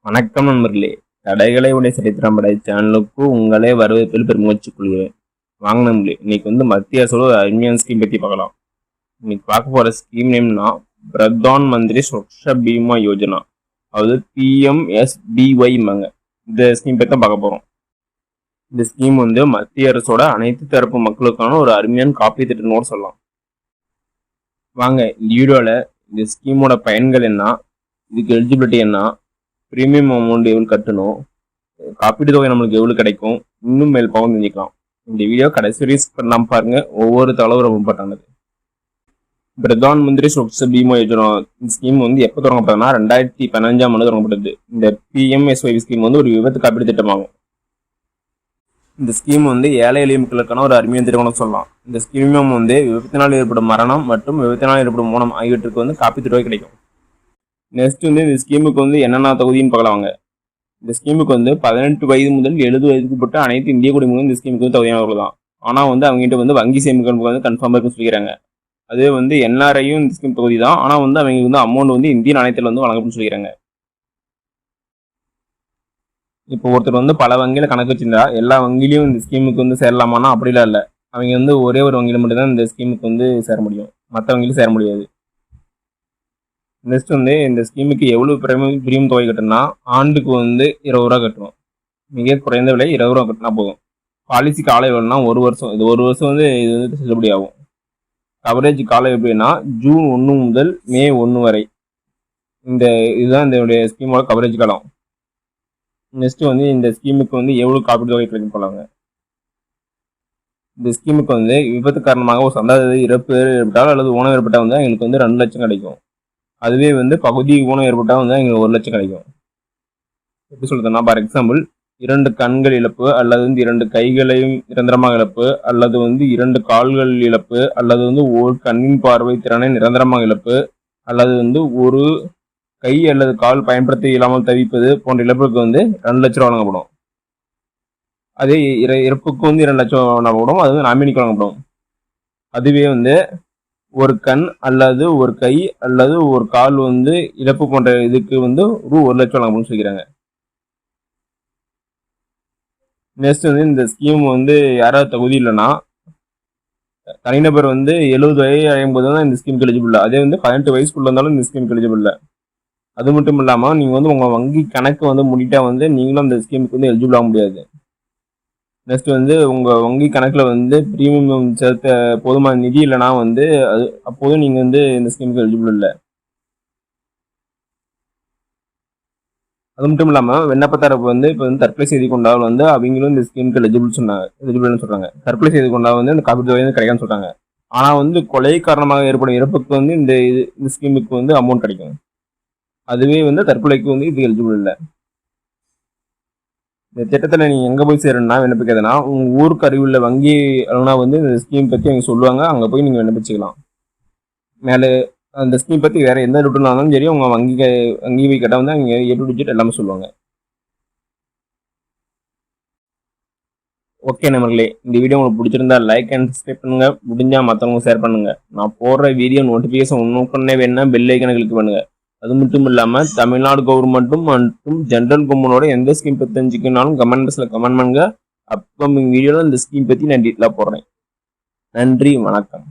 வணக்கம் நண்பர்களே. தடைகளை உடைய சரித்திரம் படை சேனலுக்கு உங்களே வரவேற்பில் பெருமூச்சுக் கொள்கிறேன். வாங்க நண்பர்களே, இன்னைக்கு மத்திய அரசோட ஒரு அருமையான ஸ்கீம் பற்றி பார்க்கலாம். இன்னைக்கு பார்க்க போற ஸ்கீம் நேம்னா பிரதான் மந்திரி சுரக்ஷா பீமா யோஜனா, அதாவது PMSBY. இந்த ஸ்கீம் பற்றி தான் பார்க்க போறோம். இந்த ஸ்கீம் மத்திய அரசோட அனைத்து தரப்பு மக்களுக்கான ஒரு அருமையான காப்பீடு திட்டம்னு சொல்லலாம். வாங்க இந்த வீடியோல இந்த ஸ்கீமோட பயன்கள் என்ன, இதுக்கு எலிஜிபிலிட்டி என்ன, ப்ரீமியம் அமௌண்ட் எவ்வளோ கட்டணும், காப்பீட்டு தொகை நம்மளுக்கு எவ்வளோ கிடைக்கும், இன்னும் மேல் பக்கம் தெரிஞ்சுக்கலாம். இந்த வீடியோ கடைசி வரைக்கும் பண்ணலாம் பாருங்க. ஒவ்வொரு தளவும் ரொம்ப இம்பார்ட்டானது. பிரதான் மந்திரி சுரக்ஷா பீமா யோஜனா ஸ்கீம் எப்போ தொடங்கப்பட்டதுன்னா 2015 தொடங்கப்பட்டது. இந்த PMSY ஸ்கீம் ஒரு விபத்து காப்பீடு திட்டமாகும். இந்த ஸ்கீம் ஏழை எளிய மக்களுக்கான ஒரு அருமையான திட்டம்னு சொல்லலாம். இந்த ஸ்கீமும் விபத்தினால் ஏற்படும் மரணம் மற்றும் விபத்தினால் ஏற்படும் மூலம் ஆகியவற்றுக்கு காப்பீட்டு தொகை கிடைக்கும். நெக்ஸ்ட் இந்த ஸ்கீமுக்கு என்னென்ன தகுதின்னு பார்க்கலாங்க. இந்த ஸ்கீமுக்கு 18 வயது முதல் 70 வயதுக்குட்பட்ட அனைத்து இந்திய குடிமக்களும் இந்த ஸ்கீமுக்கு தகுதியானவர்கள் தான். ஆனால் அவங்ககிட்ட வங்கி சேமிப்பு கன்ஃபார்மாக இருக்குன்னு சொல்லிக்கிறாங்க. அதே NRIயும் இந்த ஸ்கீம் தகுதி தான். ஆனால் அவங்க அமௌண்ட் இந்திய நாணயத்தில் வழங்கப்படும் சொல்லிக்கிறாங்க. இப்போ ஒருத்தர் பல வங்கியில கணக்கு வச்சிருந்தா எல்லா வங்கியிலையும் இந்த ஸ்கீமுக்கு சேரலாமான்னா அப்படிலாம் இல்லை. அவங்க ஒரே ஒரு வங்கியில மட்டும்தான் இந்த ஸ்கீமுக்கு சேர முடியும், மற்ற வங்கியிலும் சேர முடியாது. நெக்ஸ்ட் இந்த ஸ்கீமுக்கு எவ்வளவு பிரியம் தொகை கட்டணும்னா ஆண்டுக்கு 20 ரூபா கட்டணும். மிக குறைந்த விலை 20 ரூபா கட்டினா போதும். பாலிசி கால எவ்வளோனா 1 வருஷம். இது 1 வருஷம் இது செல்லுபடி ஆகும். கவரேஜ் காலம் எப்படின்னா ஜூன் 1 முதல் மே 1 வரை. இதுதான் இந்த ஸ்கீமோட கவரேஜ் காலம். நெக்ஸ்ட் இந்த ஸ்கீமுக்கு எவ்வளவு காப்பீடு தொகை கிடைக்கும் போலாங்க. இந்த ஸ்கீமுக்கு விபத்து காரணமாக ஒரு சந்தாதி இறப்பு ஏற்பட்டால் அல்லது ஊனம் ஏற்பட்டால் எங்களுக்கு 2 லட்சம் கிடைக்கும். அதுவே பகுதி ஊனம் ஏற்பட்டால் எங்களுக்கு 1 லட்சம் கிடைக்கும். எப்படி சொல்றதுன்னா, ஃபார் எக்ஸாம்பிள் 2 கண்கள் இழப்பு அல்லது 2 கைகளையும் நிரந்தரமாக இழப்பு அல்லது 2 கால்கள் இழப்பு அல்லது ஒரு கண்ணின் பார்வை திறனை நிரந்தரமாக இழப்பு அல்லது ஒரு கை அல்லது கால் பயன்படுத்த இல்லாமல் தவிப்பது போன்ற இழப்புக்கு 2 லட்சம் ரூபா வழங்கப்படும். அதே இறப்புக்கு 2 லட்சம் வழங்கப்படும். அது நாமினிக்கு வழங்கப்படும். அதுவே ஒரு கண் அல்லது ஒரு கை அல்லது ஒரு கால் இழப்பு போன்ற இதுக்கு 1 லட்சம் வழங்கப்படும் சொல்லிக்கிறாங்க. நெக்ஸ்ட் இந்த ஸ்கீம் யாராவது தகுதி இல்லைன்னா தனிநபர் 70 வயது அடையும் போது தான் இந்த ஸ்கீம் எலிஜிபிள். அதே 18 வயசுக்குள்ள இருந்தாலும் இந்த ஸ்கீம் எலிஜிபிள். அது மட்டும் இல்லாமல் நீங்க உங்க வங்கி கணக்கு முடிட்டா நீங்களும் அந்த ஸ்கீமுக்கு எலிஜிபிள் ஆக முடியாது. நெக்ஸ்ட் உங்க வங்கி கணக்குல பிரீமியம் செலுத்த போதுமான நிதி இல்லைன்னா அது அப்போதும் நீங்க இந்த ஸ்கீமுக்கு எலிஜிபிள் இல்லை. அது மட்டும் இல்லாம விண்ணப்பத்தரப்பு இப்போ தற்கொலை செய்து கொண்டால் அவங்களும் இந்த ஸ்கீமுக்கு எலிஜிபிள்னு சொல்றாங்க. தற்கொலை செய்து கொண்டால் இந்த காப்பீட்டு தொகை கிடைக்கும்னு சொல்றாங்க. ஆனா கொலை காரணமாக ஏற்படும் இறப்புக்கு இந்த ஸ்கீமுக்கு அமௌண்ட் கிடைக்கும். அதுவே தற்கொலைக்கு இது எலிஜிபிள் இல்லை. இந்த திட்டத்தில் நீங்கள் எங்கே போய் சேரணும்னா விண்ணப்பிக்கிறதுனா உங்கள் ஊருக்கு அருகிலுள்ள வங்கி அலுவலனா இந்த ஸ்கீம் பற்றி அவங்க சொல்லுவாங்க. அங்கே போய் நீங்கள் விண்ணப்பிச்சுக்கலாம். மேலே அந்த ஸ்கீம் பற்றி வேறு எந்த ரூட்டில் இருந்தாலும் சரி உங்கள் வங்கி போய் கேட்டால் அவங்க A to Z எல்லாமே சொல்லுவாங்க. ஓகே நண்பர்களே, இந்த வீடியோ உங்களுக்கு பிடிச்சிருந்தா லைக் அண்ட் சப்ஸ்கிரைப் பண்ணுங்க. முடிஞ்சால் மற்றவங்க ஷேர் பண்ணுங்க. நான் போடுற வீடியோ நோட்டிஃபிகேஷன் உடனே வேணும்னா பெல் ஐக்கனை கிளிக் பண்ணுங்க. அது மட்டும் இல்லாமல் தமிழ்நாடு கவர்மெண்ட்டும் மற்றும் ஜென்ரல் கவர்மெண்டோட எந்த ஸ்கீம் பற்றி தெரிஞ்சுக்கனாலும் கமெண்ட் பண்ணுங்க. அப்கமிங் வீடியோவில் இந்த ஸ்கீம் பற்றி நான் டீட்டெயிலாக போடுறேன். நன்றி, வணக்கம்.